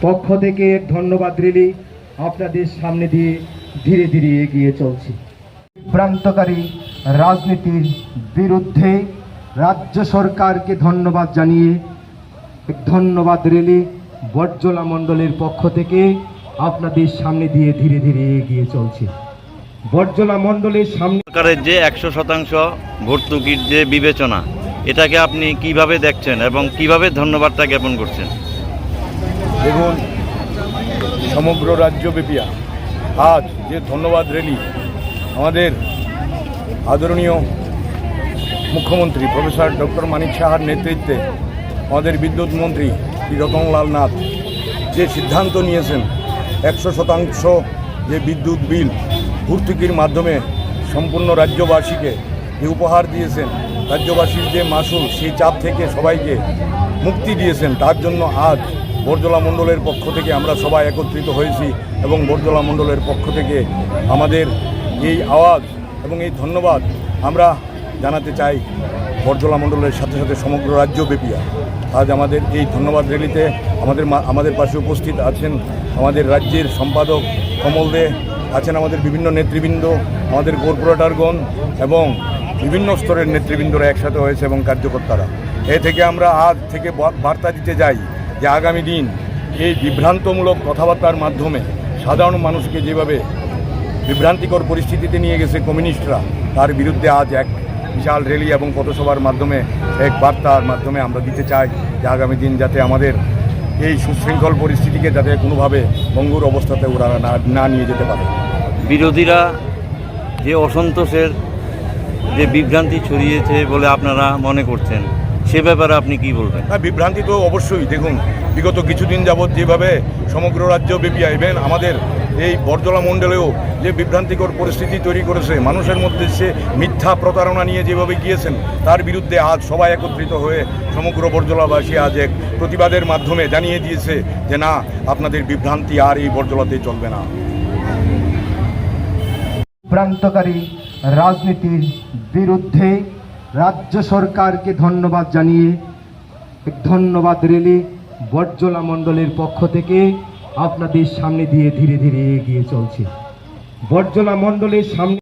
পক্ষ থেকে ধন্যবাদ রিলি আপনাদের সামনে দিয়ে ধীরে ধীরে এগিয়ে চলছে। বিভ্রান্তকারী রাজনীতির বিরুদ্ধে রাজ্য সরকারকে ধন্যবাদ জানিয়ে ধন্যবাদ রিলি বটজোলা মণ্ডলের পক্ষ থেকে আপনাদের সামনে দিয়ে ধীরে ধীরে এগিয়ে চলছে। বটজোলা মণ্ডলের সামনে সরকারের যে 100% ভর্তুকির যে বিবেচনা, এটাকে আপনি কিভাবে দেখছেন এবং কিভাবে ধন্যবাদটা জ্ঞাপন করছেন? দেখুন, সমগ্র রাজ্যব্যাপী আজ যে ধন্যবাদ র্যালি আমাদের আদরণীয় মুখ্যমন্ত্রী প্রফেসর ডক্টর মানিক সাহার নেতৃত্বে আমাদের বিদ্যুৎ মন্ত্রী শ্রী রতনলাল নাথ যে সিদ্ধান্ত নিয়েছেন 100% যে বিদ্যুৎ বিল ভর্তুকির মাধ্যমে সম্পূর্ণ রাজ্যবাসীকে যে উপহার দিয়েছেন, রাজ্যবাসীর যে মাসুল সেই চাপ থেকে সবাইকে মুক্তি দিয়েছেন, তার জন্য আজ বটজোলা মণ্ডলের পক্ষ থেকে আমরা সবাই একত্রিত হয়েছি এবং বটজোলা মণ্ডলের পক্ষ থেকে আমাদের এই আওয়াজ এবং এই ধন্যবাদ আমরা জানাতে চাই বটজোলা মণ্ডলের সাথে সাথে সমগ্র রাজ্যব্যাপী। আজ আমাদের এই ধন্যবাদ র্যালিতে আমাদের পাশে উপস্থিত আছেন আমাদের রাজ্যের সম্পাদক কমল দে, আছেন আমাদের বিভিন্ন নেতৃবৃন্দ, আমাদের কর্পোরেটরগণ এবং বিভিন্ন স্তরের নেতৃবৃন্দরা একসাথে হয়েছে এবং কার্যকর্তারা। এ থেকে আমরা আজ থেকে বার্তা দিতে যাই যে আগামী দিন এই বিভ্রান্তমূলক কথাবার্তার মাধ্যমে সাধারণ মানুষকে যেভাবে বিভ্রান্তিকর পরিস্থিতিতে নিয়ে গেছে কমিউনিস্টরা, তার বিরুদ্ধে আজ এক বিশাল র্যালি এবং পথসভার মাধ্যমে এক বার্তার মাধ্যমে আমরা দিতে চাই যে আগামী দিন যাতে আমাদের এই সুশৃঙ্খল পরিস্থিতিকে যাতে কোনোভাবে ভঙ্গুর অবস্থাতে ওরা না নিয়ে যেতে পারে। বিরোধীরা যে অসন্তোষের যে বিভ্রান্তি ছড়িয়েছে বলে আপনারা মনে করছেন, সে ব্যাপারে আপনি কি বলবেন? হ্যাঁ, বিভ্রান্তি তো অবশ্যই। দেখুন, বিগত কিছুদিন যাবৎ যেভাবে সমগ্র রাজ্যব্যাপী ইভেন আমাদের এই বটজোলা মণ্ডলেও যে বিভ্রান্তিকর পরিস্থিতি তৈরি করেছে, মানুষের মধ্যে সে মিথ্যা প্রতারণা নিয়ে যেভাবে গিয়েছেন, তার বিরুদ্ধে আজ সবাই একত্রিত হয়ে সমগ্র বটজোলাবাসী আজ এক প্রতিবাদের মাধ্যমে জানিয়ে দিয়েছে যে না, আপনাদের বিভ্রান্তি আর এই বটজোলাতে চলবে না। বিভ্রান্তকারী রাজনীতির বিরুদ্ধে রাজ্য সরকারকে ধন্যবাদ জানিয়ে ধন্যবাদ রিলি বটজোলা মণ্ডলের পক্ষ থেকে আপনাদের সামনে দিয়ে ধীরে ধীরে এগিয়ে চলছে। বটজোলা মণ্ডলের সামনে